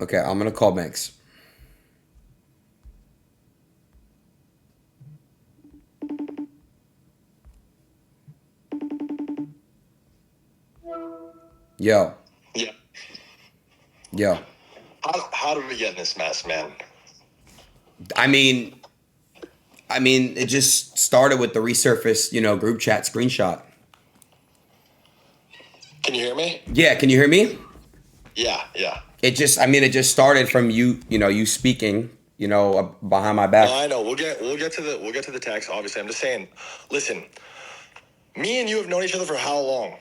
Okay, I'm gonna call Banks. Yo, Yeah. yo. How did we get in this mess, man? I mean, it just started with the resurfaced, group chat screenshot. Can you hear me? Yeah, can you hear me? Yeah, yeah. It just started from you, you speaking, behind my No, back. I know. We'll get to the text. Obviously, I'm just saying. Listen, me and you have known each other for how long?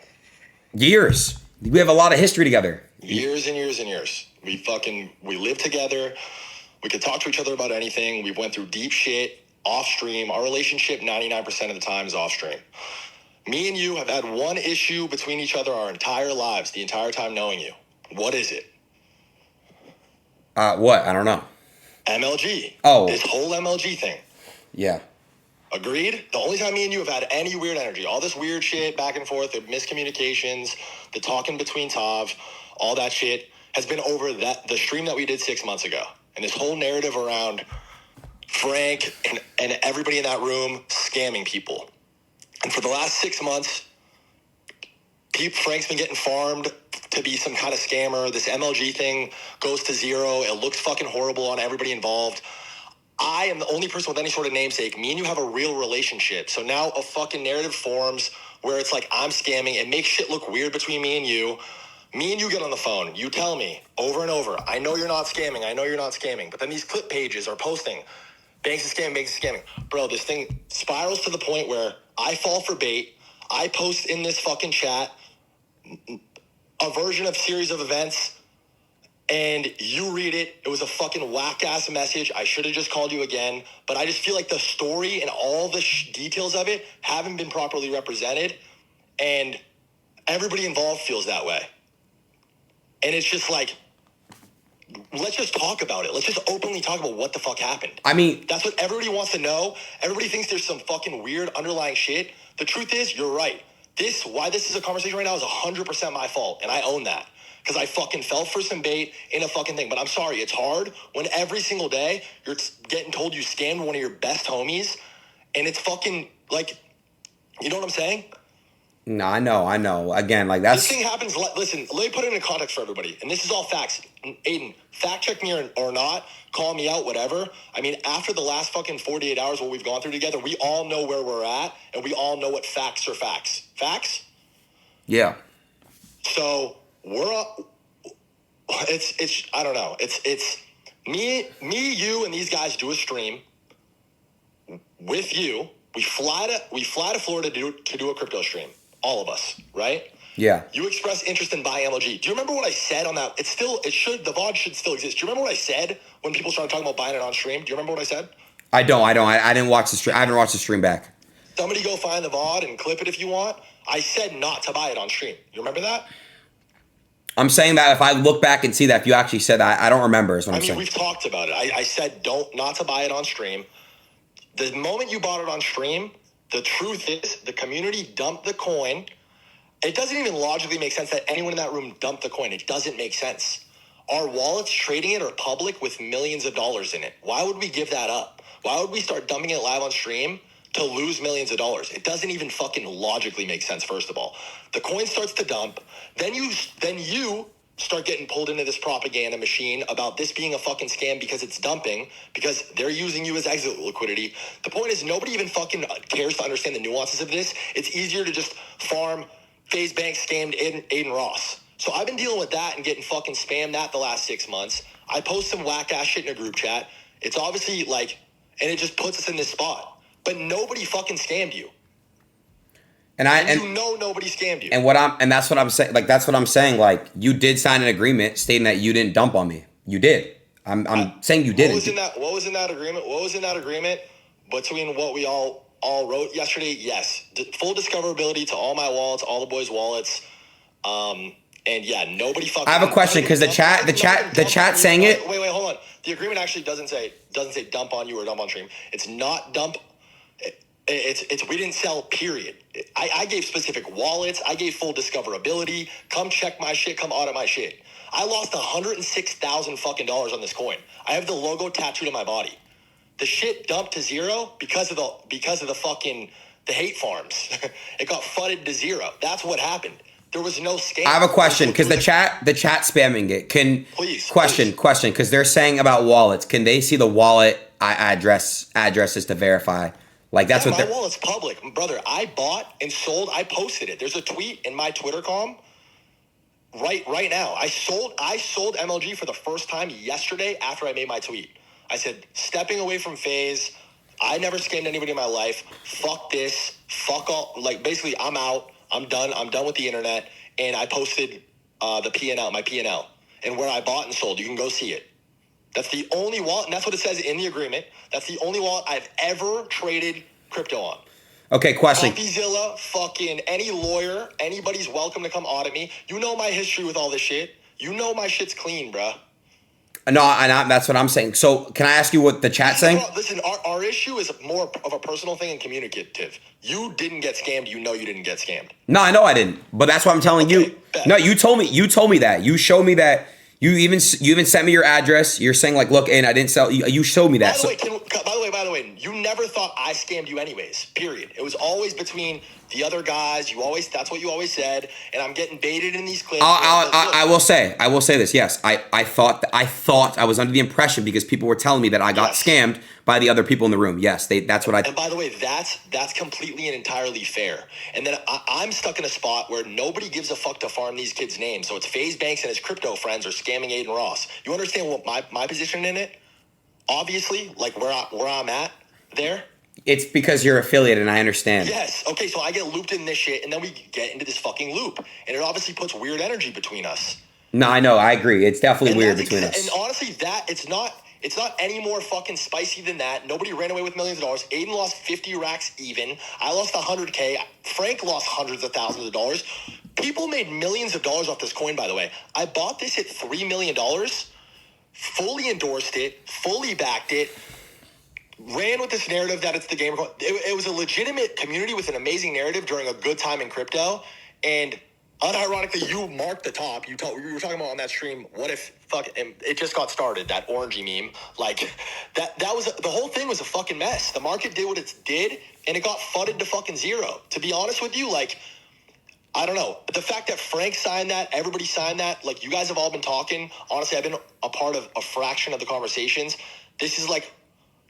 Years. We have a lot of history together. Years and years and years. We live together. We could talk to each other about anything. We went through deep shit off stream. Our relationship 99% of the time is off stream. Me and you have had one issue between each other our entire lives, the entire time knowing you. What is it? What? I don't know. MLG. Oh. This whole MLG thing. Yeah. Agreed? The only time me and you have had any weird energy, all this weird shit back and forth, the miscommunications, the talking between Tav, all that shit has been over the stream that we did 6 months ago. And this whole narrative around Frank and everybody in that room scamming people. And for the last 6 months, Frank's been getting farmed to be some kind of scammer. This MLG thing goes to zero. It looks fucking horrible on everybody involved. I am the only person with any sort of namesake. Me and you have a real relationship. So now a fucking narrative forms where it's like I'm scamming. It makes shit look weird between me and you. Me and you get on the phone. You tell me over and over, I know you're not scamming. I know you're not scamming. But then these clip pages are posting, Banks is scamming, Banks is scamming. Bro, this thing spirals to the point where I fall for bait. I post in this fucking chat a version of series of events, and you read it. It was a fucking whack-ass message. I should have just called you again. But I just feel like the story and all the details of it haven't been properly represented. And everybody involved feels that way. And it's just like, let's just talk about it. Let's just openly talk about what the fuck happened. I mean, that's what everybody wants to know. Everybody thinks there's some fucking weird underlying shit. The truth is, you're right. Why this is a conversation right now is 100% my fault. And I own that. Because I fucking fell for some bait in a fucking thing. But I'm sorry, it's hard when every single day you're getting told you scammed one of your best homies. And it's fucking like, you know what I'm saying? no, I know. Again, like that's... This thing happens, listen, let me put it into context for everybody. And this is all facts. Aiden, fact check me or not, call me out, whatever. I mean, after the last fucking 48 hours, what we've gone through together, we all know where we're at. And we all know what facts are facts. Facts? Yeah. So it's I don't know. It's me, you, and these guys do a stream with you. We fly to Florida to do a crypto stream. All of us, right? Yeah. You express interest in buying MLG. Do you remember what I said on that? The VOD should still exist. Do you remember what I said when people started talking about buying it on stream? Do you remember what I said? I don't. I didn't watch the stream. I haven't watched the stream back. Somebody go find the VOD and clip it if you want. I said not to buy it on stream. You remember that? I'm saying that if I look back and see that, if you actually said that, I don't remember is what I'm saying. We've talked about it. I said not to buy it on stream. The moment you bought it on stream, the truth is the community dumped the coin. It doesn't even logically make sense that anyone in that room dumped the coin. It doesn't make sense. Our wallets trading it are public with millions of dollars in it. Why would we give that up? Why would we start dumping it live on stream to lose millions of dollars? It doesn't even fucking logically make sense, first of all. The coin starts to dump. Then you start getting pulled into this propaganda machine about this being a fucking scam because it's dumping, because they're using you as exit liquidity. The point is nobody even fucking cares to understand the nuances of this. It's easier to just farm FaZe Banks scammed Adin Ross. So I've been dealing with that and getting fucking spammed that the last 6 months. I post some whack ass shit in a group chat. It's obviously like, and it just puts us in this spot. But nobody fucking scammed you. And you know nobody scammed you. And that's what I'm saying. Like that's what I'm saying. Like you did sign an agreement stating that you didn't dump on me. You did. I'm saying you didn't. What was in that agreement? What was in that agreement between what we all wrote yesterday? Yes, full discoverability to all my wallets, all the boys' wallets. And yeah, nobody fucking. I have a question because the chat saying it. Wait, hold on. The agreement actually doesn't say dump on you or dump on stream. It's not dump. We didn't sell, period. I gave specific wallets. I gave full discoverability. Come check my shit. Come audit my shit. I lost $106,000 fucking dollars on this coin. I have the logo tattooed on my body. The shit dumped to zero because of the fucking the hate farms. It got flooded to zero. That's what happened. There was no scam. I have a question because the chat spamming it. Please because they're saying about wallets. Can they see the wallet addresses to verify? Like that's what my wallet's public, brother. I bought and sold. I posted it. There's a tweet in my Twitter com. Right now, I sold MLG for the first time yesterday after I made my tweet. I said, stepping away from FaZe. I never scammed anybody in my life. Fuck this. Fuck all. Like basically, I'm out. I'm done. I'm done with the internet. And I posted the P&L, my P&L, and where I bought and sold. You can go see it. That's the only wallet, and that's what it says in the agreement. That's the only wallet I've ever traded crypto on. Okay, question. CopyZilla, fucking any lawyer, anybody's welcome to come audit me. You know my history with all this shit. You know my shit's clean, bruh. No, that's what I'm saying. So, can I ask you what the chat's saying? Listen, our issue is more of a personal thing and communicative. You didn't get scammed. You know you didn't get scammed. No, I know I didn't. But that's what I'm telling you. Bet. No, you told me that. You showed me that. You even sent me your address. You're saying like, look, and I didn't sell. You showed me that. By the way, you never thought I scammed you anyways. Period. It was always between the other guys. That's what you always said. And I'm getting baited in these clips. I will say this. Yes, I thought I was under the impression because people were telling me that I got scammed by the other people in the room. Yes, that's what I. And by the way, that's completely and entirely fair. And then I'm stuck in a spot where nobody gives a fuck to farm these kids' names. So it's FaZe Banks and his crypto friends are scamming Adin Ross. You understand what my position in it? Obviously, like where I'm at there. It's because you're affiliated, and I understand. Yes. Okay, so I get looped in this shit, and then we get into this fucking loop, and it obviously puts weird energy between us. No, I know. I agree. It's definitely weird between us. And honestly, it's not any more fucking spicy than that. Nobody ran away with millions of dollars. Adin lost 50 racks even. I lost 100K. Frank lost hundreds of thousands of dollars. People made millions of dollars off this coin, by the way. I bought this at $3 million, fully endorsed it, fully backed it, ran with this narrative that it's the game. It was a legitimate community with an amazing narrative during a good time in crypto. And unironically, you marked the top. You were talking about on that stream, what if it just got started, that orangey meme. Like that was the whole thing was a fucking mess. The market did what it did, and it got fudded to fucking zero. To be honest with you, like, I don't know. The fact that Frank signed that, everybody signed that, like, you guys have all been talking. Honestly, I've been a part of a fraction of the conversations. This is like,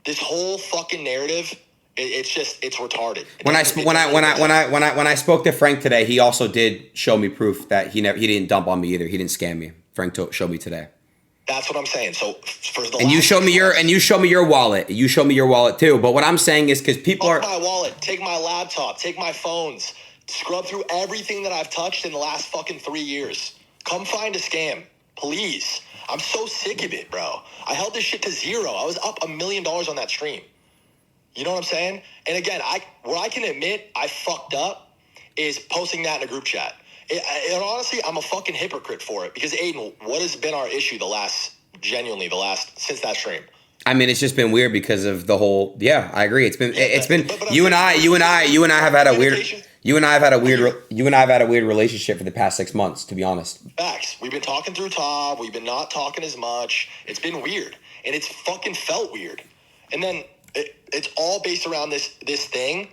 this whole fucking narrative, it's retarded. When I spoke to Frank today, he also did show me proof that he didn't dump on me either. He didn't scam me. Frank showed me today. That's what I'm saying. So for the you show me your wallet. You show me your wallet too. But what I'm saying is because people are my wallet, take my laptop, take my phones, scrub through everything that I've touched in the last fucking 3 years. Come find a scam, please. I'm so sick of it, bro. I held this shit to zero. I was up $1 million on that stream. You know what I'm saying? And again, where I can admit I fucked up is posting that in a group chat. And honestly, I'm a fucking hypocrite for it because Adin, what has been our issue since that stream? I mean, it's just been weird because of the whole. Yeah, I agree. It's been you and I have had a weird. You and I have had a weird relationship for the past 6 months, to be honest. Facts. We've been talking through Tav. We've been not talking as much. It's been weird, and it's fucking felt weird. And then it's all based around this thing,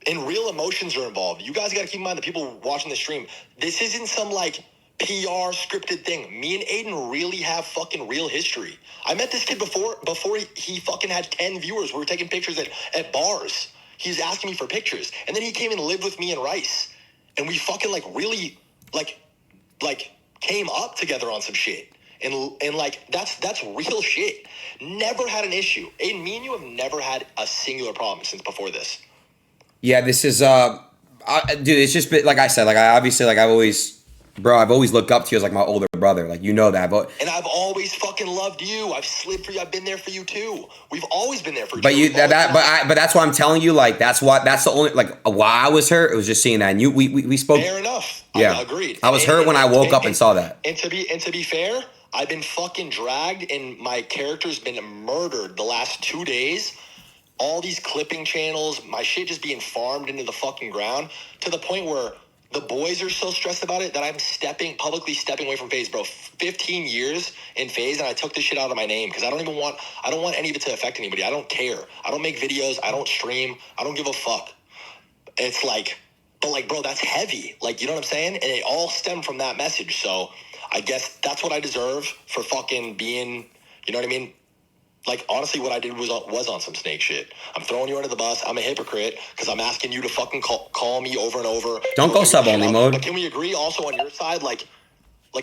and real emotions are involved. You guys got to keep in mind, the people watching the stream, this isn't some like PR scripted thing. Me and Adin really have fucking real history. I met this kid before he fucking had 10 viewers. We were taking pictures at bars. He's asking me for pictures. And then he came and lived with me in Rice. And we fucking like really like came up together on some shit. And like that's real shit. Never had an issue. Adin, me and you have never had a singular problem since before this. Yeah, this is dude, it's just been like I said, like I've always looked up to you as like my older brother. Like, you know that. And I've always fucking loved you. I've slid for you. I've been there for you too. We've always been there for you. But but that's why I'm telling you, like, that's the only, like, why I was hurt. It was just seeing that. And we spoke. Fair enough. Yeah. Agreed. I was hurt when I woke up and saw that. And to be fair, I've been fucking dragged and my character's been murdered the last 2 days all these clipping channels, my shit just being farmed into the fucking ground to the point where the boys are so stressed about it that I'm publicly stepping away from FaZe, bro. 15 years in FaZe, and I took this shit out of my name because I don't want any of it to affect anybody. I don't care. I don't make videos. I don't stream. I don't give a fuck. It's like, but like, bro, that's heavy. Like, you know what I'm saying? And it all stemmed from that message. So I guess that's what I deserve for fucking being, you know what I mean? Like, honestly, what I did was on some snake shit. I'm throwing you under the bus. I'm a hypocrite because I'm asking you to fucking call me over and over. Don't go sub-only mode. But can we agree also on your side, like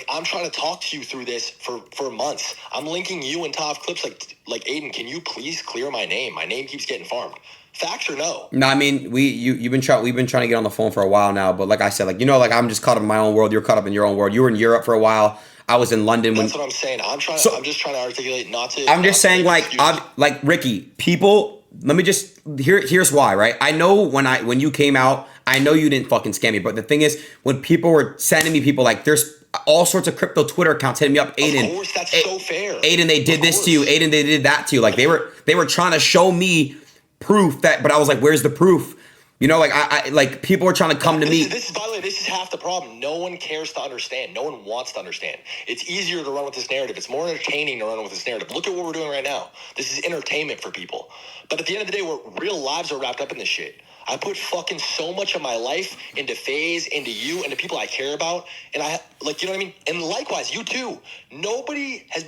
I'm trying to talk to you through this for months. I'm linking you and Tav clips like Adin, can you please clear my name? My name keeps getting farmed. Facts or no? No, I mean we've been trying to get on the phone for a while now, but like I said, like like I'm just caught up in my own world. You're caught up in your own world. You were in Europe for a while. I was in London. That's what I'm saying. I'm just trying to articulate not to. I'm just saying like Ricky, people. Let me just here's why, right? I know when you came out, I know you didn't fucking scam me, but the thing is, when people were sending me people like there's all sorts of crypto Twitter accounts hitting me up, Adin. Of course, that's so fair. Adin, they did this to you. Adin, they did that to you. Like they were trying to show me proof that, but I was like, where's the proof? You know, like I like people are trying to come to me. This is, by the way, this is half the problem. No one cares to understand. No one wants to understand. It's easier to run with this narrative. It's more entertaining to run with this narrative. Look at what we're doing right now. This is entertainment for people. But at the end of the day, real lives are wrapped up in this shit. I put fucking so much of my life into FaZe, into you, into people I care about, and I like, you know what I mean. And likewise, you too. Nobody is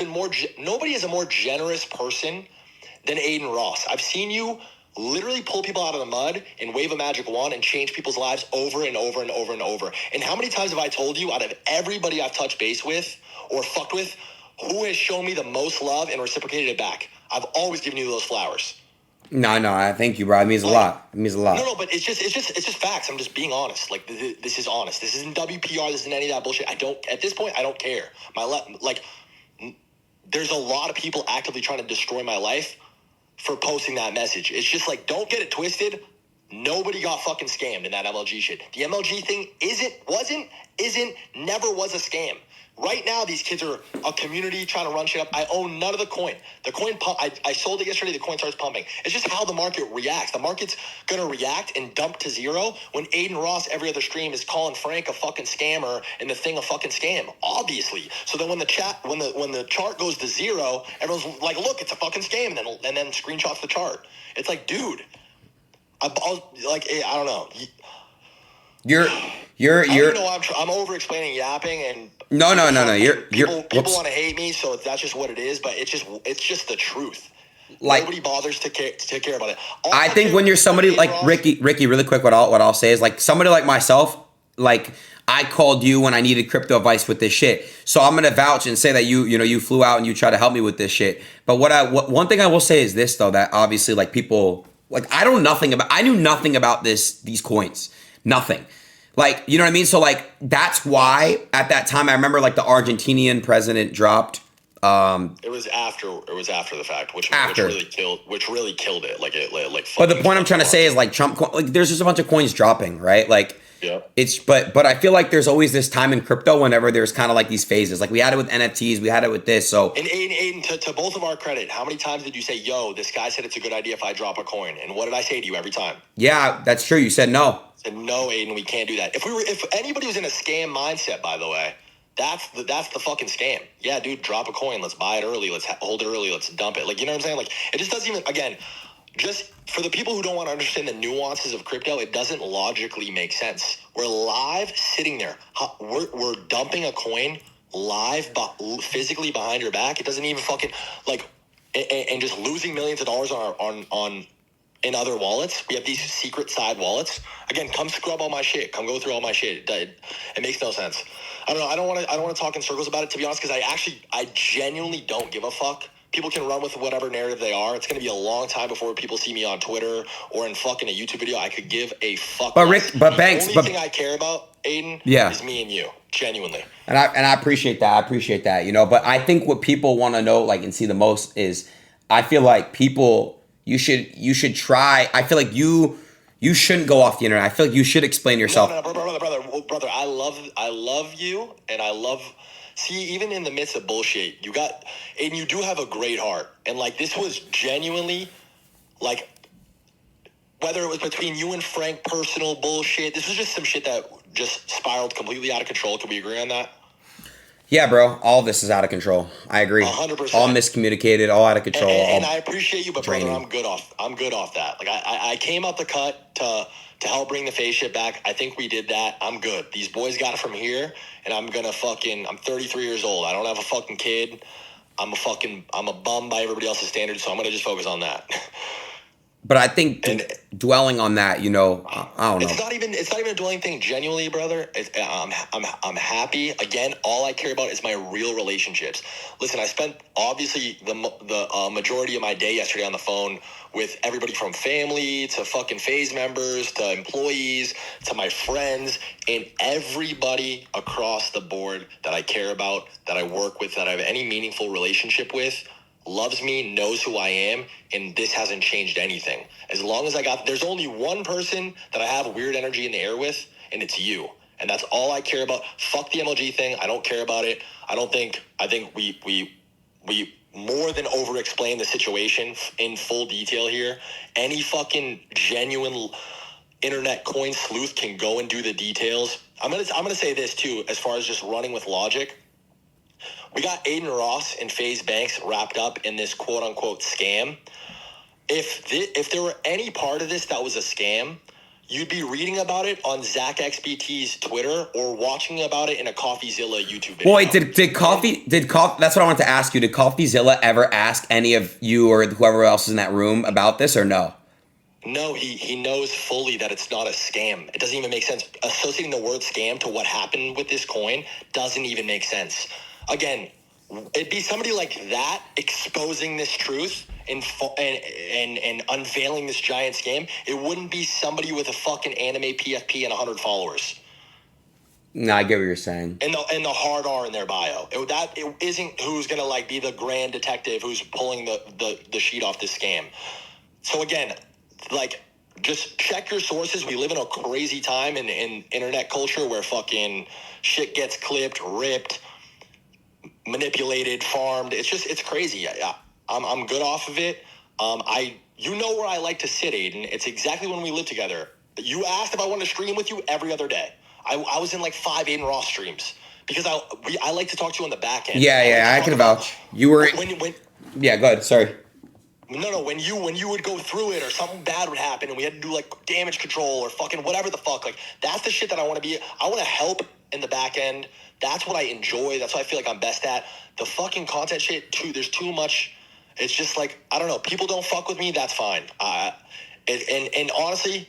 a more generous person than Adin Ross. I've seen you literally pull people out of the mud and wave a magic wand and change people's lives over and over and over and over. And how many times have I told you, out of everybody I've touched base with or fucked with, who has shown me the most love and reciprocated it back? I've always given you those flowers. No, I thank you, bro. It means a lot. It means a lot. No, but it's just facts. I'm just being honest. Like this is honest. This isn't WPR. This isn't any of that bullshit. At this point, I don't care. There's a lot of people actively trying to destroy my life for posting that message. It's just like, don't get it twisted. Nobody got fucking scammed in that MLG shit. The MLG thing never was a scam. Right now, these kids are a community trying to run shit up. I own none of the coin. The coin pump, I sold it yesterday. The coin starts pumping. It's just how the market reacts. The market's going to react and dump to zero when Adin Ross every other stream is calling Frank a fucking scammer and the thing a fucking scam, obviously. So then when the chart goes to zero, everyone's like, look, it's a fucking scam, and then screenshots the chart. It's like, dude, I don't know. You're. I'm over explaining yapping and no. People want to hate me, so that's just what it is. But it's just the truth. Like, nobody bothers to care about it. I think when you're somebody like Ricky, really quick, what I'll say is like somebody like myself, like I called you when I needed crypto advice with this shit. So I'm gonna vouch and say that you flew out and you tried to help me with this shit. But one thing I will say is this though, that obviously like people like I knew nothing about these coins, nothing. Like, you know what I mean? So like that's why at that time I remember like the Argentinian president dropped. It was after the fact, which really killed it. But the point I'm trying to say is like Trump, like there's just a bunch of coins dropping, right? Like yeah. But I feel like there's always this time in crypto whenever there's kind of like these phases. Like we had it with NFTs, we had it with this. So and Adin, to both of our credit, how many times did you say, "Yo, this guy said it's a good idea if I drop a coin"? And what did I say to you every time? Yeah, that's true. You said no. I said no, Adin, we can't do that. If anybody was in a scam mindset, by the way, that's the fucking scam. Yeah, dude, drop a coin. Let's buy it early. Let's hold it early. Let's dump it. Like, you know what I'm saying? Like, it just doesn't even. Again, just for the people who don't want to understand the nuances of crypto, it doesn't logically make sense. We're live sitting there. We're dumping a coin live, physically behind your back. It doesn't even fucking like, and just losing millions of dollars on in other wallets. We have these secret side wallets. Again, come scrub all my shit. Come go through all my shit. It makes no sense. I don't know. I don't want to talk in circles about it, to be honest, because I genuinely don't give a fuck. People can run with whatever narrative they are. It's going to be a long time before people see me on Twitter or in fucking a YouTube video. I could give a fuck. But Rick, Banks, the only thing I care about, Adin, is me and you, genuinely. And I appreciate that. But I think what people want to know, like, and see the most is, I feel like people, you should try. I feel like you shouldn't go off the internet. I feel like you should explain yourself. No, brother. I love you, and I love. See, even in the midst of bullshit, you do have a great heart. And, like, this was genuinely, like, whether it was between you and Frank, personal bullshit. This was just some shit that just spiraled completely out of control. Can we agree on that? Yeah, bro. All of this is out of control. I agree. 100%. All miscommunicated, all out of control. And I appreciate you, but draining. brother, I'm good off that. Like I came out the cut to help bring the FaZe shit back. I think we did that. I'm good. These boys got it from here, and I'm 33 years old. I don't have a fucking kid. I'm a bum by everybody else's standards, so I'm gonna just focus on that. But I think dwelling on that, you know, I don't know. It's not even a dwelling thing. Genuinely, brother, I'm happy. Again, all I care about is my real relationships. Listen, I spent obviously the majority of my day yesterday on the phone with everybody from family to fucking FaZe members to employees to my friends and everybody across the board that I care about, that I work with, that I have any meaningful relationship with. Loves me, knows who I am, and this hasn't changed anything. As long as there's only one person that I have weird energy in the air with, and it's you. And that's all I care about. Fuck the MLG thing. I don't care about it. I think we more than over-explain the situation in full detail here. Any fucking genuine internet coin sleuth can go and do the details. I'm gonna say this too, as far as just running with logic. We got Adin Ross and FaZe Banks wrapped up in this quote-unquote scam. If there were any part of this that was a scam, you'd be reading about it on ZachXBT's Twitter or watching about it in a CoffeeZilla YouTube video. Boy, did Coffee? That's what I wanted to ask you. Did CoffeeZilla ever ask any of you or whoever else is in that room about this or no? No, he knows fully that it's not a scam. It doesn't even make sense. Associating the word scam to what happened with this coin doesn't even make sense. Again, it'd be somebody like that exposing this truth and unveiling this giant scam. It wouldn't be somebody with a fucking anime PFP and 100 followers. No, I get what you're saying. And the hard R in their bio. It isn't who's gonna like be the grand detective who's pulling the sheet off this scam. So again, like, just check your sources. We live in a crazy time in internet culture where fucking shit gets clipped, ripped, manipulated, farmed. It's crazy. I'm good off of it. You know where I like to sit, Aiden. It's exactly when we lived together. You asked if I wanted to stream with you every other day. I was in like 5 Adin Ross streams because I like to talk to you on the back end. Yeah, I can vouch. You were yeah, go ahead. Sorry. No. When you would go through it or something bad would happen and we had to do like damage control or fucking whatever the fuck, like that's the shit that I want to be. I want to help in the back end. That's what I enjoy. That's what I feel like I'm best at. The fucking content shit too. There's too much. It's just like, I don't know. People don't fuck with me. That's fine. And honestly,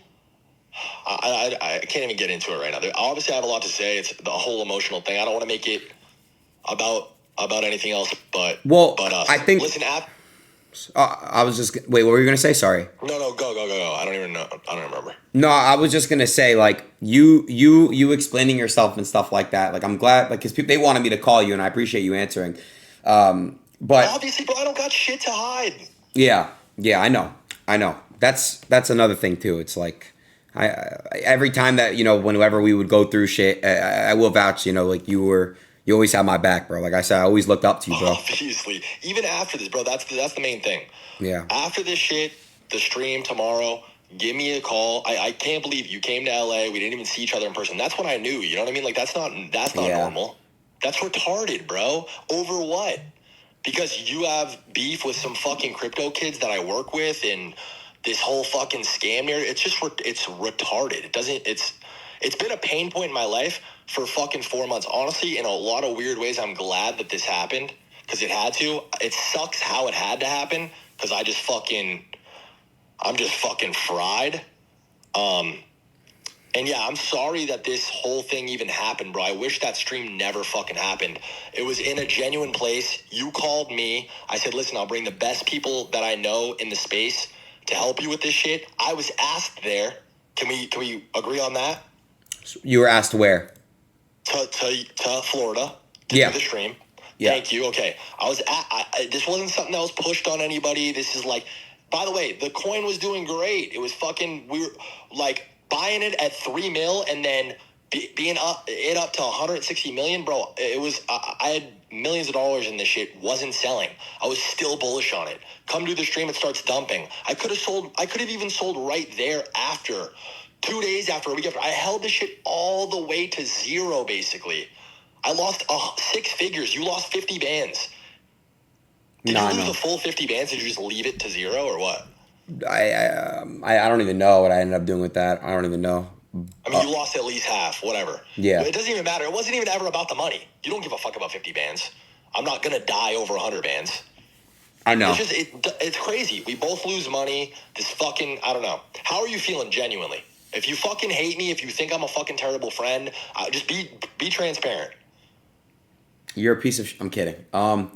I can't even get into it right now. Obviously, I have a lot to say. It's the whole emotional thing. I don't want to make it about anything else. But I think. Listen, I was just wait. What were you gonna say? Sorry. No. Go. I don't even know. I don't remember. No, I was just gonna say like you explaining yourself and stuff like that. Like I'm glad like because they wanted me to call you and I appreciate you answering. But obviously, bro, I don't got shit to hide. Yeah, I know. That's another thing too. It's like I every time that whenever we would go through shit, I will vouch. Like you always had my back, bro. Like I said, I always looked up to you, bro. Obviously, even after this, bro. That's the main thing. Yeah. After this shit, the stream tomorrow. Give me a call. I can't believe you came to LA. We didn't even see each other in person. That's when I knew. You know what I mean? Like that's not normal. That's retarded, bro. Over what? Because you have beef with some fucking crypto kids that I work with and this whole fucking scam here. It's retarded. It's been a pain point in my life for fucking 4 months. Honestly, in a lot of weird ways, I'm glad that this happened because it had to. It sucks how it had to happen because I'm just fucking fried. And yeah, I'm sorry that this whole thing even happened, bro. I wish that stream never fucking happened. It was in a genuine place. You called me. I said, listen, I'll bring the best people that I know in the space to help you with this shit. I was asked there. Can we agree on that? You were asked where? To Florida to do the stream. Yeah. Thank you. Okay. This wasn't something that was pushed on anybody. This is like, by the way, the coin was doing great. It was fucking, we were like buying it at $3 million and then being up to 160 million, bro. It was I had millions of dollars in this shit. Wasn't selling. I was still bullish on it. Come to the stream, it starts dumping. I could have even sold right there after 2 days after, a week after. I held this shit all the way to zero, basically. I lost 6 figures. You lost 50 bands. Did you lose the full 50 bands? Did you just leave it to zero or what? I don't even know what I ended up doing with that. I don't even know. I mean, you lost at least half, whatever. Yeah. But it doesn't even matter. It wasn't even ever about the money. You don't give a fuck about 50 bands. I'm not going to die over 100 bands. I know. It's crazy. We both lose money. This fucking, I don't know. How are you feeling genuinely? If you fucking hate me, if you think I'm a fucking terrible friend, just be transparent. You're a piece of I'm kidding. No,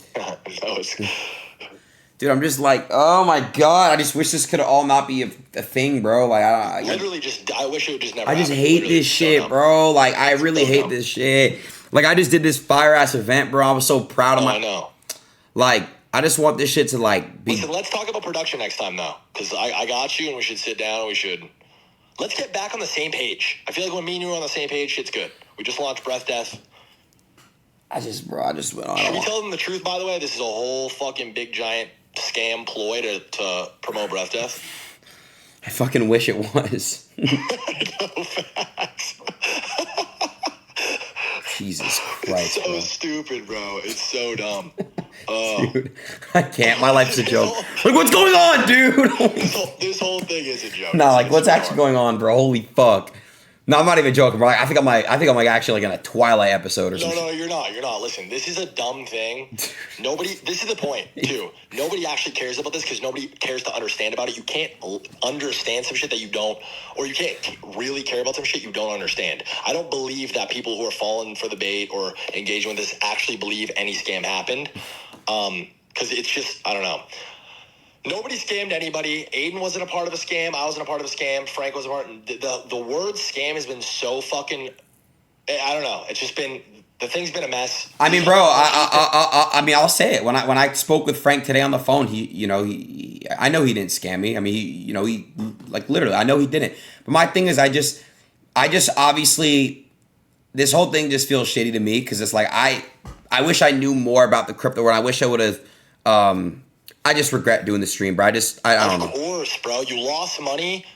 Dude, I'm just like, oh my god! I just wish this could all not be a thing, bro. Like, I wish it would just never. I just hate this shit, bro. Like, I really hate this shit. Like, I just did this fire ass event, bro. I was so proud of my. I know. Like, I just want this shit to like be. Listen, let's talk about production next time, though, because I got you, and we should sit down. Let's get back on the same page. I feel like when me and you are on the same page, shit's good. We just launched Breath Death. I just went on. Should we tell them the truth, by the way? This is a whole fucking big giant scam ploy to promote Breath Death. I fucking wish it was. No facts. Jesus Christ, it's so stupid, bro. It's so dumb. Dude, I can't. My life's a joke. Like, what's going on, dude? This whole thing is a joke. No, like, what's actually going on, bro? Holy fuck. No, I'm not even joking, bro. I think I'm like actually like in a Twilight episode or something. No, you're not. Listen, this is a dumb thing. This is the point, too. Nobody actually cares about this because nobody cares to understand about it. You can't understand some shit that you don't, or you can't really care about some shit you don't understand. I don't believe that people who are falling for the bait or engaging with this actually believe any scam happened. Because it's just, I don't know. Nobody scammed anybody. Adin wasn't a part of a scam. I wasn't a part of a scam. Frank was a part. The word scam has been so fucking. I don't know. It's just been. The thing's been a mess. I mean, bro. I mean, I'll say it. When I spoke with Frank today on the phone, I know he didn't scam me. I mean, he like literally, I know he didn't. But my thing is, I just obviously, this whole thing just feels shitty to me because it's like I wish I knew more about the crypto world. I wish I would have. I just regret doing the stream, bro. I don't know. Of course, bro. You lost money,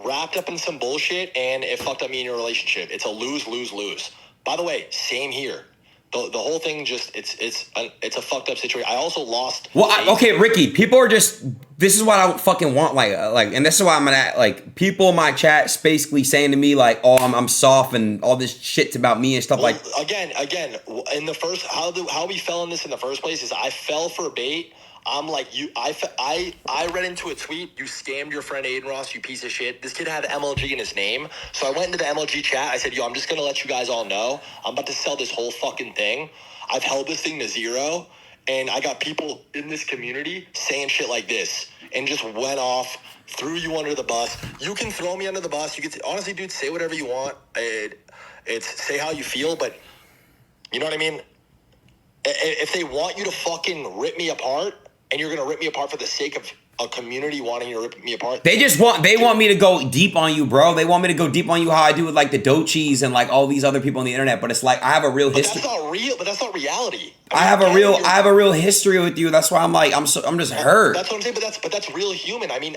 wrapped up in some bullshit, and it fucked up me in your relationship. It's a lose, lose, lose. By the way, same here. The whole thing just it's a fucked up situation. I also lost. Well, okay, Ricky. People are just. This is what I fucking want, like, and this is why I'm gonna like. People in my chat basically saying to me like, "Oh, I'm soft," and all this shit's about me and stuff like. Again, in the first how we fell in this in the first place is I fell for bait. I'm like, I read into a tweet, you scammed your friend Adin Ross, you piece of shit. This kid had MLG in his name. So I went into the MLG chat. I said, yo, I'm just going to let you guys all know. I'm about to sell this whole fucking thing. I've held this thing to zero. And I got people in this community saying shit like this. And just went off, threw you under the bus. You can throw me under the bus. You can, honestly, dude, say whatever you want. It's say how you feel. But you know what I mean? If they want you to fucking rip me apart, and you're going to rip me apart for the sake of a community wanting you to rip me apart. They want me to go deep on you, bro. They want me to go deep on you how I do with like the Doechis and like all these other people on the internet. But it's like I have a real history. That's not real. But that's not reality. I have a real history with you. That's why I'm like I'm just hurt. That's what I'm saying. But that's real human. I mean,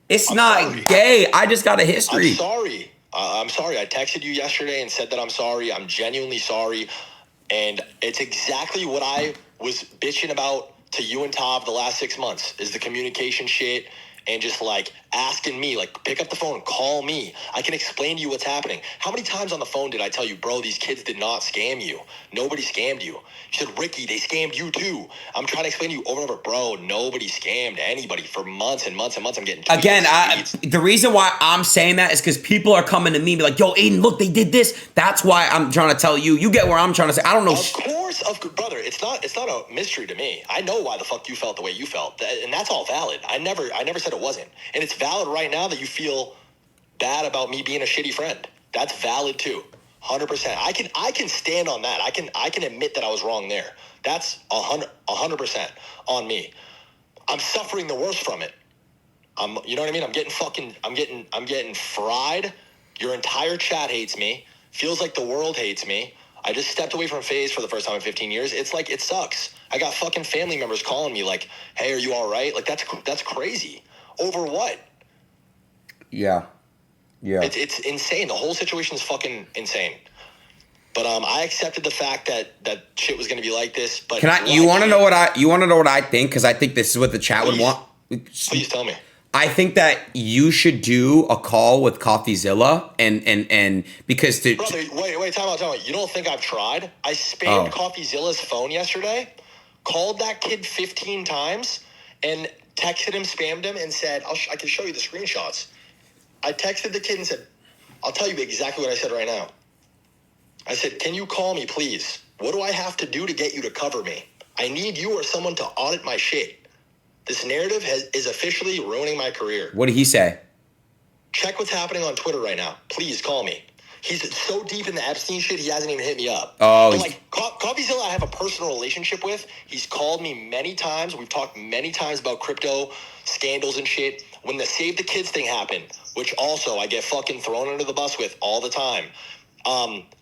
it's not sorry. Gay. I just got a history. I'm sorry. I'm sorry. I texted you yesterday and said that I'm sorry. I'm genuinely sorry, and it's exactly what I was bitching about to you and Tav the last 6 months is the communication shit and just like asking me, like, pick up the phone, call me. I can explain to you what's happening. How many times on the phone did I tell you, bro, these kids did not scam you? Nobody scammed you. You said, Ricky, they scammed you too. I'm trying to explain to you over and over, bro, nobody scammed anybody for months and months and months. I'm getting tweets. Again, the reason why I'm saying that is because people are coming to me and be like, yo, Adin, look, they did this. That's why I'm trying to tell you. You get where I'm trying to say. I don't know. Of course, brother, it's not a mystery to me. I know why the fuck you felt the way you felt. And that's all valid. I never said it wasn't. And it's valid right now that you feel bad about me being a shitty friend. That's valid too. 100%. I can stand on that. I can admit that I was wrong there. That's 100% on me. I'm suffering the worst from it. You know what I mean? I'm getting fried. Your entire chat hates me. Feels like the world hates me. I just stepped away from FaZe for the first time in 15 years. It's like, it sucks. I got fucking family members calling me like, hey, are you all right? Like, that's crazy. Over what? Yeah. It's insane. The whole situation is fucking insane. But I accepted the fact that shit was going to be like this. But you want to know what I think? Because I think this is what the chat would want. Please tell me. I think that you should do a call with CoffeeZilla and because brother, wait, time out. You don't think I've tried? I spammed CoffeeZilla's phone yesterday, called that kid 15 times, and texted him, spammed him, and said, I can show you the screenshots. I texted the kid and said, I'll tell you exactly what I said right now. I said, can you call me, please? What do I have to do to get you to cover me? I need you or someone to audit my shit. This narrative is officially ruining my career. What did he say? Check what's happening on Twitter right now. Please call me. He's so deep in the Epstein shit, he hasn't even hit me up. Oh, but like CoffeeZilla, I have a personal relationship with. He's called me many times. We've talked many times about crypto scandals and shit. When the Save the Kids thing happened, which also I get fucking thrown under the bus with all the time.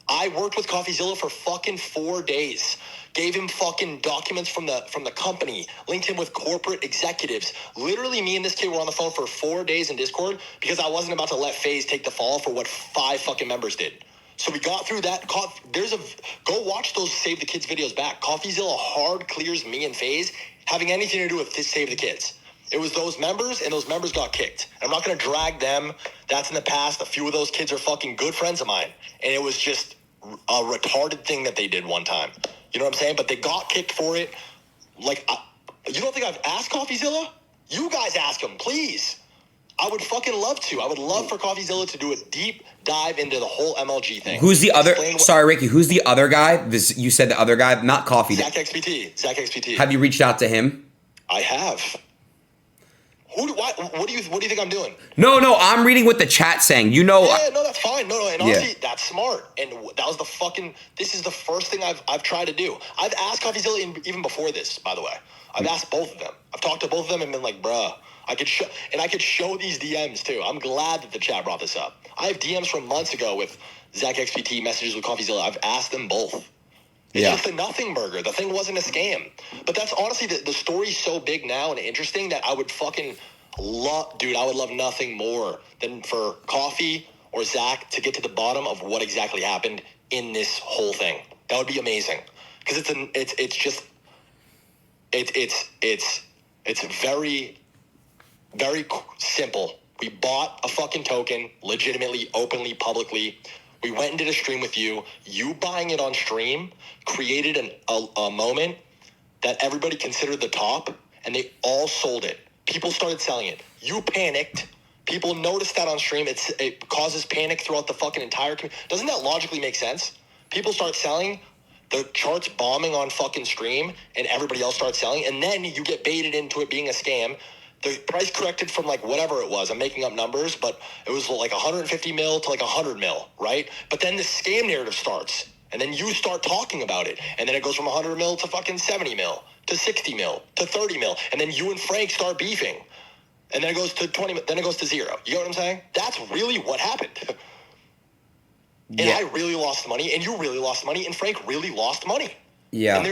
I worked with CoffeeZilla for fucking 4 days. Gave him fucking documents from the company. Linked him with corporate executives. Literally, me and this kid were on the phone for 4 days in Discord because I wasn't about to let FaZe take the fall for what 5 fucking members did. So we got through that. Go watch those Save the Kids videos back. CoffeeZilla hard clears me and FaZe having anything to do with Save the Kids. It was those members, and those members got kicked. I'm not going to drag them. That's in the past. A few of those kids are fucking good friends of mine. And it was just a retarded thing that they did one time. You know what I'm saying? But they got kicked for it. Like, you don't think I've asked CoffeeZilla? You guys ask him, please. I would fucking love to. I would love for CoffeeZilla to do a deep dive into the whole MLG thing. Who's the other? Sorry, Ricky. Who's the other guy? You said the other guy, not Coffee. Zach XPT. Have you reached out to him? I have. What do you think I'm doing? No, I'm reading what the chat's saying. Yeah, no, that's fine. No, and honestly, that's smart. And that was this is the first thing I've tried to do. I've asked CoffeeZilla even before this, by the way. I've asked both of them. I've talked to both of them and been like, bruh, I could show these DMs too. I'm glad that the chat brought this up. I have DMs from months ago with Zach XPT, messages with CoffeeZilla. I've asked them both. It's just a nothing burger. The thing wasn't a scam. But that's honestly, the story's so big now and interesting that I would fucking love, dude, I would love nothing more than for Coffee or Zach to get to the bottom of what exactly happened in this whole thing. That would be amazing. Because it's very, very simple. We bought a fucking token, legitimately, openly, publicly. We went and did a stream with you. You buying it on stream created a moment that everybody considered the top, and they all sold it. People started selling it. You panicked. People noticed that on stream. It causes panic throughout the fucking entire community. Doesn't that logically make sense? People start selling, the charts bombing on fucking stream, and everybody else starts selling, and then you get baited into it being a scam. The price corrected from like whatever it was. I'm making up numbers, but it was like 150 mil to like 100 mil, right? But then the scam narrative starts, and then you start talking about it, and then it goes from 100 mil to fucking 70 mil to 60 mil to 30 mil, and then you and Frank start beefing, and then it goes to 20, then it goes to 0. You know what I'm saying? That's really what happened. And I really lost money, and you really lost money, and Frank really lost money. Yeah.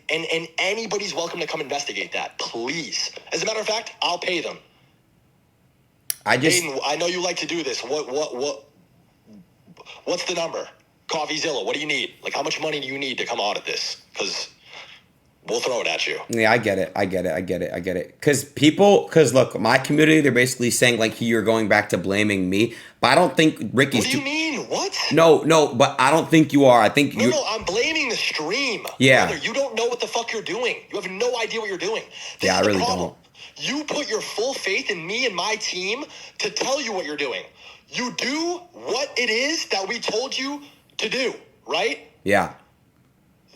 And anybody's welcome to come investigate that, please. As a matter of fact, I'll pay them. Aiden, I know you like to do this. What's the number? CoffeeZilla, what do you need? Like, how much money do you need to come audit this? Because we'll throw it at you. Yeah, I get it. Because look, my community, they're basically saying like you're going back to blaming me. But I don't think Ricky's. What do you mean? What? No, but I don't think you are. I think you. No, I'm blaming the stream. Yeah. Brother, you don't know what the fuck you're doing. You have no idea what you're doing. I really don't. You put your full faith in me and my team to tell you what you're doing. You do what it is that we told you to do, right? Yeah.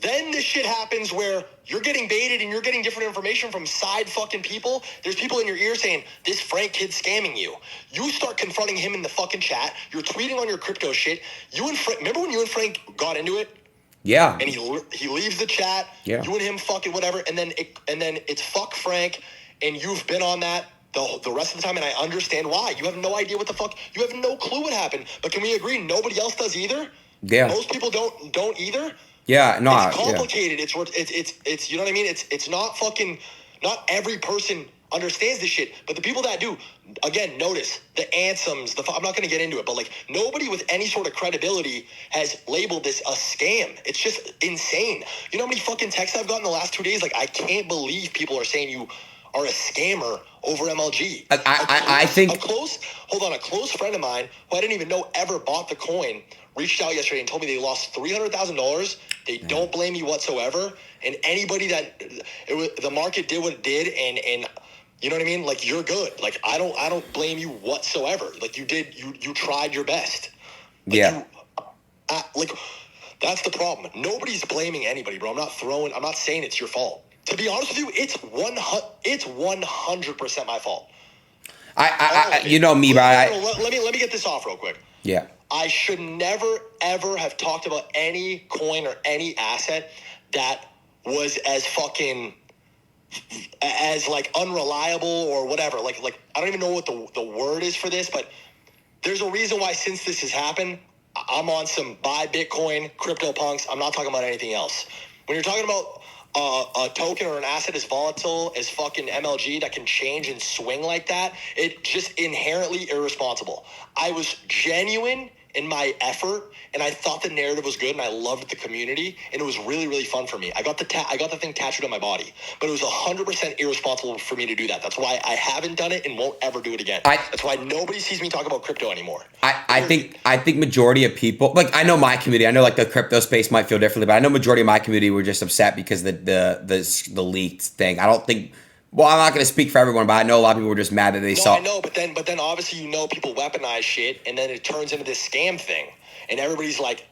Then this shit happens where you're getting baited and you're getting different information from side fucking people. There's people in your ear saying, this Frank kid's scamming you. You start confronting him in the fucking chat. You're tweeting on your crypto shit. Remember when you and Frank got into it? Yeah. And he leaves the chat. Yeah. You and him fucking whatever. And then it's fuck Frank. And you've been on that the rest of the time. And I understand why. You have no idea what the fuck. You have no clue what happened. But can we agree nobody else does either? Yeah. Most people don't either. Yeah, no, It's complicated. Yeah. It's you know what I mean? It's not fucking, not every person understands this shit, but the people that do, again, notice the Ansems, I'm not going to get into it, but like nobody with any sort of credibility has labeled this a scam. It's just insane. You know how many fucking texts I've gotten the last 2 days? Like, I can't believe people are saying you are a scammer over MLG. I think a close friend of mine who I didn't even know ever bought the coin reached out yesterday and told me they lost $300,000. They don't blame me whatsoever. And anybody the market did what it did, and you know what I mean? Like, you're good. Like, I don't blame you whatsoever. Like, you tried your best. Like, like, that's the problem. Nobody's blaming anybody, bro. I'm not saying it's your fault. To be honest with you, it's 100% my fault. You know me, bro. Let me get this off real quick. Yeah. I should never, ever have talked about any coin or any asset that was as fucking, as like unreliable or whatever. Like I don't even know what the word is for this, but there's a reason why since this has happened, I'm on some buy Bitcoin, CryptoPunks. I'm not talking about anything else. When you're talking about a token or an asset as volatile as fucking MLG that can change and swing like that, it just inherently irresponsible. I was genuine in my effort, and I thought the narrative was good, and I loved the community, and it was really, really fun for me. I got the thing tattooed on my body, but it was 100% irresponsible for me to do that. That's why I haven't done it and won't ever do it again. That's why nobody sees me talk about crypto anymore. I think majority of people, like, I know my community, I know like the crypto space might feel differently, but I know majority of my community were just upset because the leaked thing. I don't think. Well, I'm not going to speak for everyone, but I know a lot of people were just mad that they saw. I know, but then obviously, people weaponize shit, and then it turns into this scam thing, and everybody's like,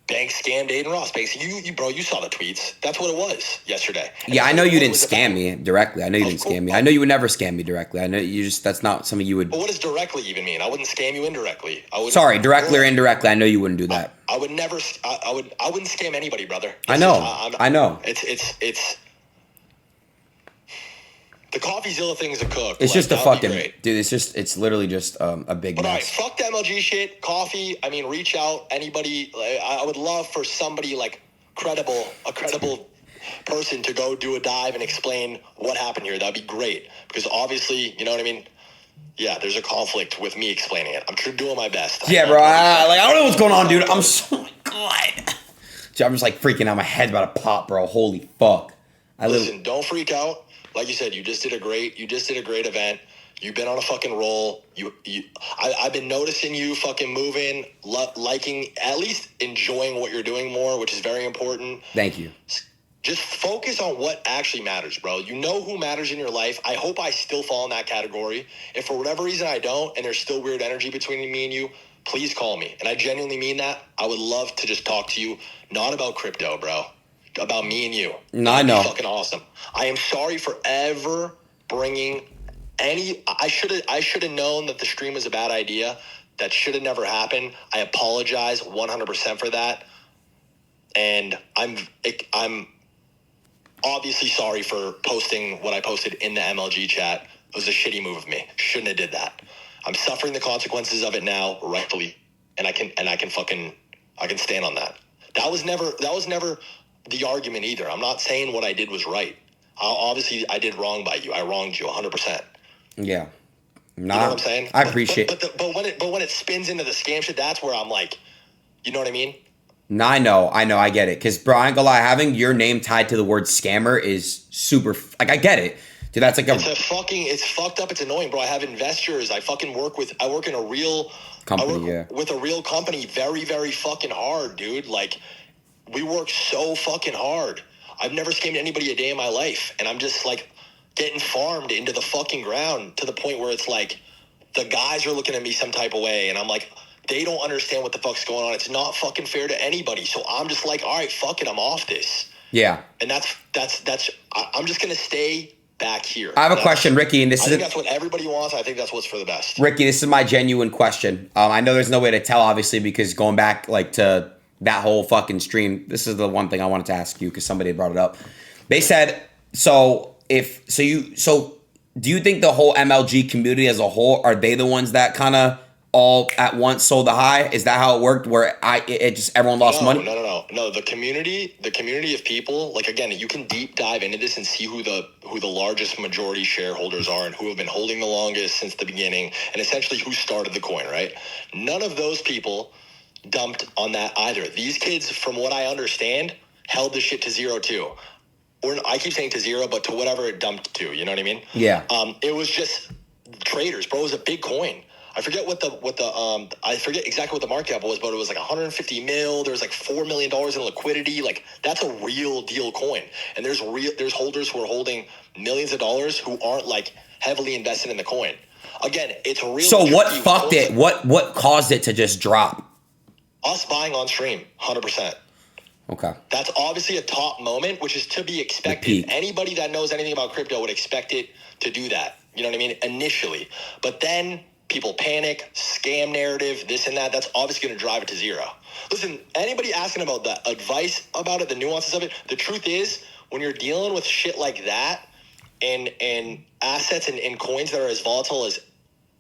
Banks scammed Adin Ross. Banks, you saw the tweets. That's what it was yesterday. And yeah, I know you didn't scam me directly. I know you didn't scam me. I know you would never scam me directly. I know that's not something you would. But what does directly even mean? I wouldn't scam you indirectly. Sorry, directly or indirectly. I know you wouldn't do that. I would never. I wouldn't scam anybody, brother. I know. I know. It's. The CoffeeZilla thing is a cook. It's just a fucking dude. It's literally just a big mess. All right, fuck the MLG shit. Coffee. I mean, reach out. Anybody. I would love for somebody like a credible person to go do a dive and explain what happened here. That'd be great, because obviously, you know what I mean. Yeah, there's a conflict with me explaining it. I'm doing my best. Yeah, bro. I don't know what's going on, dude. I'm so God. Dude, I'm just like freaking out. My head's about to pop, bro. Holy fuck. Listen, don't freak out. Like you said, you just did a great event. You've been on a fucking roll. I've been noticing you fucking moving, liking, at least enjoying what you're doing more, which is very important. Thank you. Just focus on what actually matters, bro. You know who matters in your life. I hope I still fall in that category. If for whatever reason I don't, and there's still weird energy between me and you, please call me. And I genuinely mean that. I would love to just talk to you, not about crypto, bro. About me and you. No, I know. Fucking awesome. I am sorry for ever bringing any. I should have known that the stream was a bad idea. That should have never happened. I apologize 100% for that. And I'm obviously sorry for posting what I posted in the MLG chat. It was a shitty move of me. Shouldn't have did that. I'm suffering the consequences of it now, rightfully, and I can stand on that. That was never the argument either. I'm not saying what I did was right. Obviously, I did wrong by you. I wronged you 100%. Yeah. You know what I'm saying? I appreciate it. But when it spins into the scam shit, that's where I'm like, you know what I mean? No, I know, I get it. Because, bro, I ain't gonna lie, having your name tied to the word scammer is super, like, I get it. Dude, that's like it's fucked up, it's annoying, bro. I have investors, I work in a real company, with a real company very, very fucking hard, dude. Like, we work so fucking hard. I've never scammed anybody a day in my life, and I'm just, like, getting farmed into the fucking ground to the point where it's like, the guys are looking at me some type of way, and I'm like, they don't understand what the fuck's going on. It's not fucking fair to anybody. So I'm just like, all right, fuck it, I'm off this. Yeah. And I'm just going to stay back here. I have a question, Ricky, and I think that's what everybody wants. I think that's what's for the best. Ricky, this is my genuine question. I know there's no way to tell, obviously, because going back, like, to that whole fucking stream, this is the one thing I wanted to ask you because somebody brought it up. They said, do you think the whole MLG community as a whole, are they the ones that kind of all at once sold the high? Is that how it worked? Where it just everyone lost money? No. The community of people, like, again, you can deep dive into this and see who the largest majority shareholders are and who have been holding the longest since the beginning, and essentially who started the coin, right? None of those people dumped on that either. These kids, from what I understand, held the shit to 0 too. Or I keep saying to 0, but to whatever it dumped to. You know what I mean? Yeah. It was just traders, bro. It was a big coin. I forget I forget exactly what the market cap was, but it was like 150 mil. There was like $4 million in liquidity. Like, that's a real deal coin. And there's holders who are holding millions of dollars who aren't like heavily invested in the coin. Again, it's real. So what fucked it? What caused it to just drop? Us buying on stream, 100%. Okay. That's obviously a top moment, which is to be expected. Anybody that knows anything about crypto would expect it to do that. You know what I mean? Initially. But then people panic, scam narrative, this and that. That's obviously going to drive it to 0. Listen, anybody asking about the advice about it, the nuances of it, the truth is, when you're dealing with shit like that and assets and coins that are as volatile as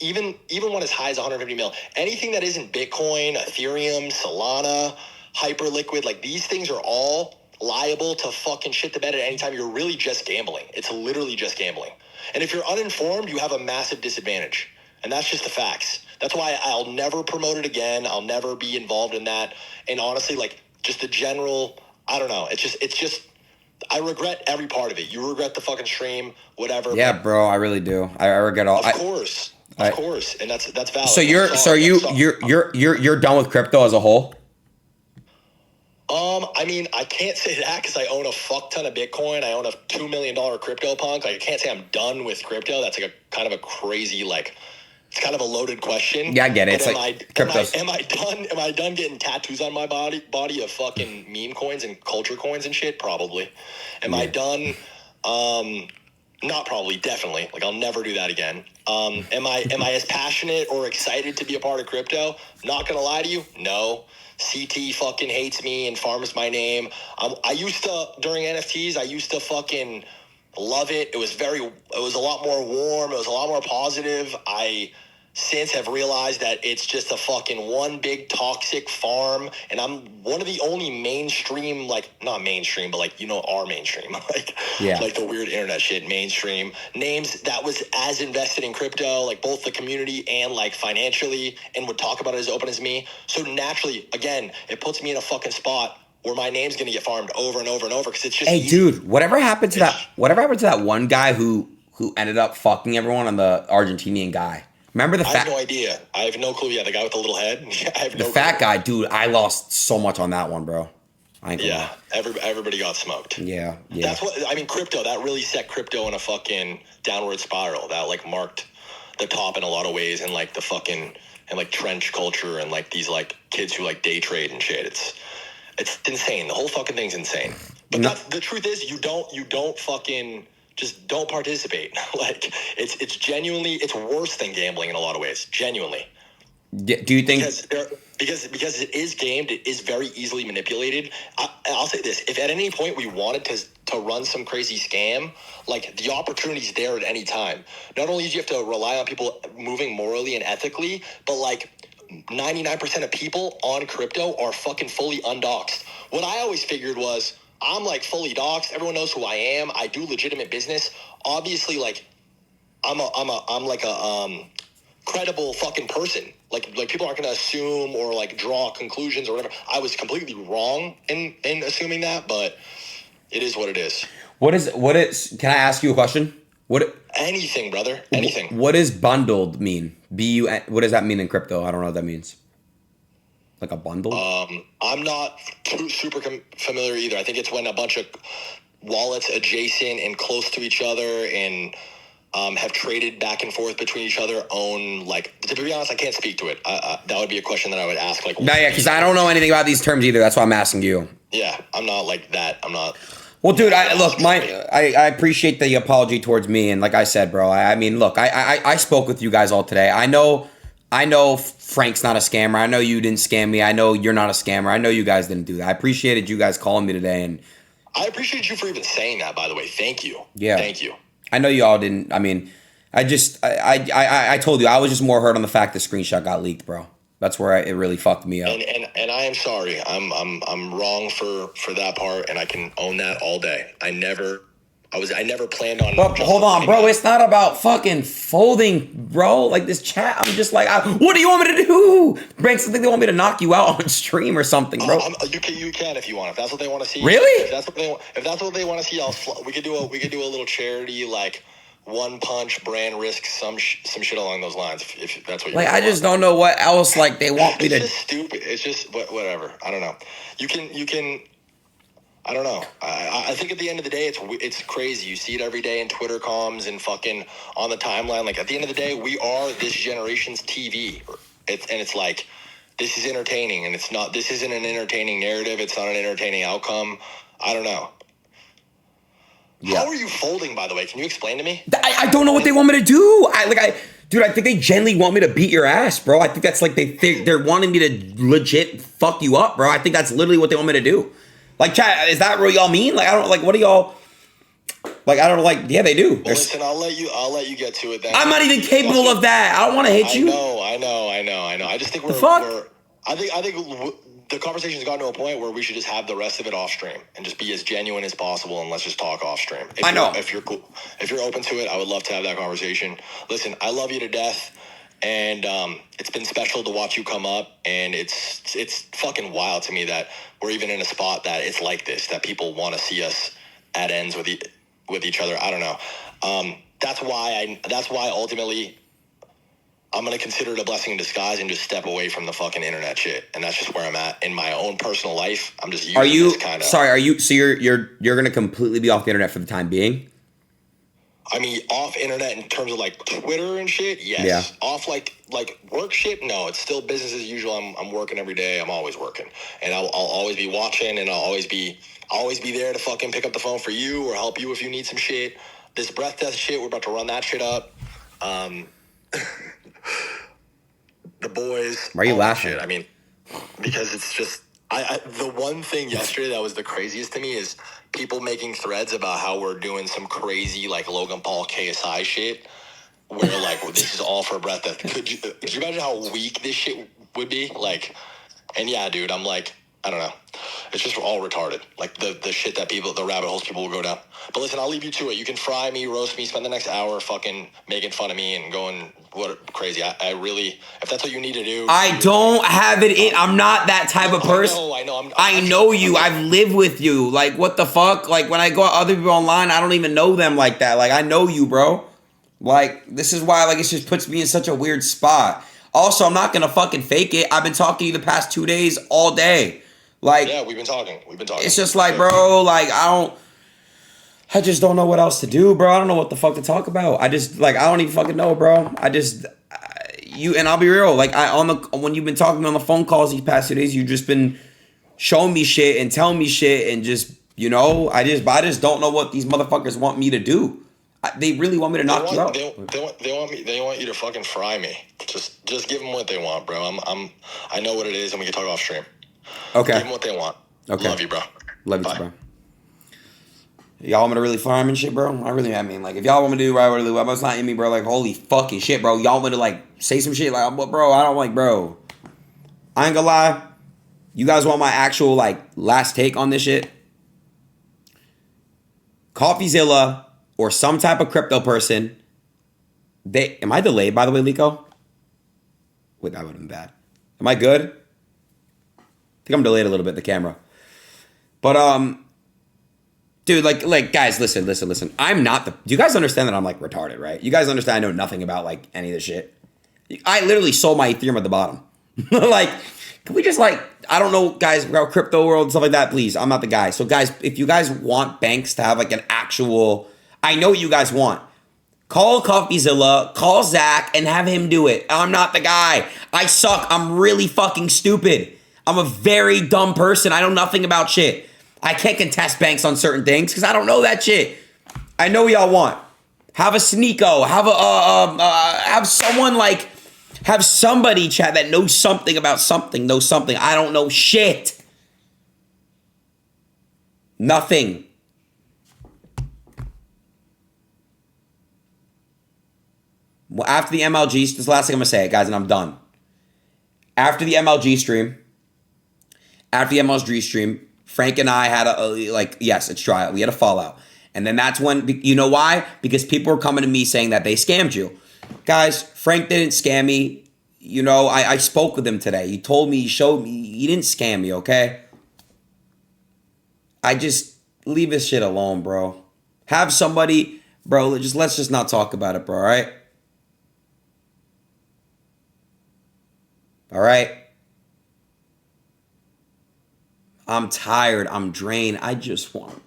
even one as high as 150 mil, anything that isn't Bitcoin, Ethereum, Solana, Hyperliquid, like, these things are all liable to fucking shit the bed at any time. You're really just gambling. It's literally just gambling. And if you're uninformed, you have a massive disadvantage. And that's just the facts. That's why I'll never promote it again. I'll never be involved in that. And honestly, like, just the general, I don't know. It's just, I regret every part of it. You regret the fucking stream, whatever. Yeah, bro, I really do. I regret all. Of course. Of course. And that's valid. So you're done with crypto as a whole? I mean, I can't say that because I own a fuck ton of Bitcoin. I own a $2 million crypto punk. Like, I can't say I'm done with crypto. That's like a kind of a crazy, like, it's kind of a loaded question. Yeah, I get it. It's am I done getting tattoos on my body of fucking meme coins and culture coins and shit? Probably. Am I done? Not probably, definitely. Like, I'll never do that again. Am I as passionate or excited to be a part of crypto? Not gonna lie to you, no. CT fucking hates me and farms my name. I used to, during NFTs, I used to fucking love it. It was a lot more warm. It was a lot more positive. I since have realized that it's just a fucking one big toxic farm, and I'm one of the only mainstream, like, not mainstream, but like, our mainstream, like, yeah, like the weird internet shit, mainstream names that was as invested in crypto, like both the community and like financially, and would talk about it as open as me. So naturally, again, it puts me in a fucking spot where my name's gonna get farmed over and over and over because it's just easy. Dude, whatever happened to that one guy who ended up fucking everyone on the Argentinian guy? Remember the fat? I have no idea. I have no clue. Yeah, the guy with the little head. I have no the fat guy, dude. I lost so much on that one, bro. Everybody got smoked. Yeah. That's what I mean. Crypto, that really set crypto in a fucking downward spiral. That like marked the top in a lot of ways, and like the fucking and like trench culture and like these like kids who like day trade and shit. It's insane. The whole fucking thing's insane. But the truth is, you don't fucking. Just don't participate. Like, it's genuinely, it's worse than gambling in a lot of ways. Genuinely. Do you think? Because it is gamed, it is very easily manipulated. I'll say this: if at any point we wanted to run some crazy scam, like, the opportunity's there at any time. Not only do you have to rely on people moving morally and ethically, but like 99% of people on crypto are fucking fully undoxed. What I always figured was, I'm like fully doxxed. Everyone knows who I am. I do legitimate business. Obviously, like, I'm like a credible fucking person. Like people aren't gonna assume or like draw conclusions or whatever. I was completely wrong in assuming that, but it is what it is. What is? Can I ask you a question? Anything, brother. Anything. What does bundled mean? What does that mean in crypto? I don't know what that means. Like a bundle? I'm not too super familiar either. I think it's when a bunch of wallets adjacent and close to each other and have traded back and forth between each other own, like, to be honest, I can't speak to it. That would be a question that I would ask. Like, because I don't know anything about these terms either. That's why I'm asking you. Yeah, I'm not like that. I'm not. Well, dude, I appreciate the apology towards me. And like I said, bro, I mean, look, I spoke with you guys all today. I know Frank's not a scammer. I know you didn't scam me. I know you're not a scammer. I know you guys didn't do that. I appreciated you guys calling me today. And I appreciate you for even saying that, by the way. Thank you. Yeah. Thank you. I know you all didn't. I mean, I told you I was just more hurt on the fact the screenshot got leaked, bro. That's where it really fucked me up. And I am sorry. I'm wrong for that part, and I can own that all day. I never planned on. But hold on, bro. It's not about fucking folding, bro. Like this chat, I'm just like, what do you want me to do? Banks, I think they want me to knock you out on stream or something, bro. You can if you want. If that's what they want to see. Really? If that's what they want to see, we could do a little charity like one punch brand risk some shit along those lines. If that's what you like, want. I just don't know what else like they want me to. It's just stupid. It's just whatever. I don't know. You can. I don't know. I think at the end of the day, it's crazy. You see it every day in Twitter comms and fucking on the timeline. Like, at the end of the day, we are this generation's TV. It's like, this is entertaining, and it's not. This isn't an entertaining narrative. It's not an entertaining outcome. I don't know. Yeah. How are you folding, by the way? Can you explain to me? I don't know what they want me to do. Dude, I think they genuinely want me to beat your ass, bro. I think that's like they're wanting me to legit fuck you up, bro. I think that's literally what they want me to do. Like, chat, is that what y'all mean? Like, I don't, like, what do y'all, like, I don't, like, yeah, they do. Well, listen, I'll let you get to it then. I'm not even capable of that. I don't want to hit you. I know. I just think I think the conversation's gotten to a point where we should just have the rest of it off stream and just be as genuine as possible, and let's just talk off stream. If you're open to it, I would love to have that conversation. Listen, I love you to death. And it's been special to watch you come up, and it's fucking wild to me that we're even in a spot that it's like this, that people want to see us at ends with each other. I don't know. That's why ultimately I'm going to consider it a blessing in disguise and just step away from the fucking internet shit. And that's just where I'm at in my own personal life. I'm just using this kind of... Sorry, so you're going to completely be off the internet for the time being? I mean, off internet in terms of like Twitter and shit, yes. Yeah. Off like work shit, no. It's still business as usual. I'm working every day. I'm always working, and I'll always be watching, and I'll always be there to fucking pick up the phone for you or help you if you need some shit. This breath test shit, we're about to run that shit up. The boys. Why are you laughing? Shit. I mean, because it's just the one thing yesterday that was the craziest to me is people making threads about how we're doing some crazy like Logan Paul KSI shit where like this is all for breath. Could you imagine how weak this shit would be? Like, and yeah, dude, I'm like, I don't know. It's just all retarded. Like the shit that the rabbit holes people will go down. But listen, I'll leave you to it. You can fry me, roast me, spend the next hour fucking making fun of me and going crazy. I really, if that's what you need to do. I don't have it in. I'm not that type of person. I know. I know you. I've lived with you. Like, what the fuck? Like, when I go at other people online, I don't even know them like that. Like, I know you, bro. Like, this is why, like, it just puts me in such a weird spot. Also, I'm not gonna fucking fake it. I've been talking to you the past 2 days all day. Like, yeah, we've been talking. It's just like, bro, like, I just don't know what else to do, bro. I don't know what the fuck to talk about. I don't even fucking know, bro. And I'll be real, like, when you've been talking to me on the phone calls these past 2 days, you've just been showing me shit and telling me shit and just, you know, I just don't know what these motherfuckers want me to do. They really want me to knock you out. They want you to fucking fry me. Just give them what they want, bro. I know what it is, and we can talk off stream. Okay. Give them what they want. Okay. Love you, bro. Love you too, bro. Y'all want me to really fire him and shit, bro? I mean, like, if y'all want me to do right, it's not in me, bro. Like, holy fucking shit, bro. Y'all want me to, like, say some shit? Like, bro, I don't like, bro. I ain't gonna lie. You guys want my actual, like, last take on this shit? CoffeeZilla or some type of crypto person. Am I delayed, by the way, Lico? Wait, that would have been bad. Am I good? I think I'm delayed a little bit, the camera. But, dude, like, guys, listen. I'm not do you guys understand that I'm, like, retarded, right? You guys understand I know nothing about, like, any of this shit? I literally sold my Ethereum at the bottom. Like, can we just, like, I don't know, guys, about crypto world and stuff like that, please. I'm not the guy. So, guys, if you guys want Banks to have, like, an actual, I know what you guys want. Call CoffeeZilla, call Zach, and have him do it. I'm not the guy. I suck. I'm really fucking stupid. I'm a very dumb person. I know nothing about shit. I can't contest Banks on certain things because I don't know that shit. I know what y'all want. Have a Sneeko. Have someone like, have somebody, chat, that knows something about something, knows something. I don't know shit. Nothing. Well, after the MLG, this is the last thing I'm gonna say, guys, and I'm done. After the MLG stream, Frank and I had yes, it's true. We had a fallout. And then that's when, you know why? Because people were coming to me saying that they scammed you. Guys, Frank didn't scam me. You know, I spoke with him today. He told me, he showed me, he didn't scam me, okay? I just leave this shit alone, bro. Have somebody, bro, let's just not talk about it, bro, all right? All right? I'm tired. I'm drained. I just want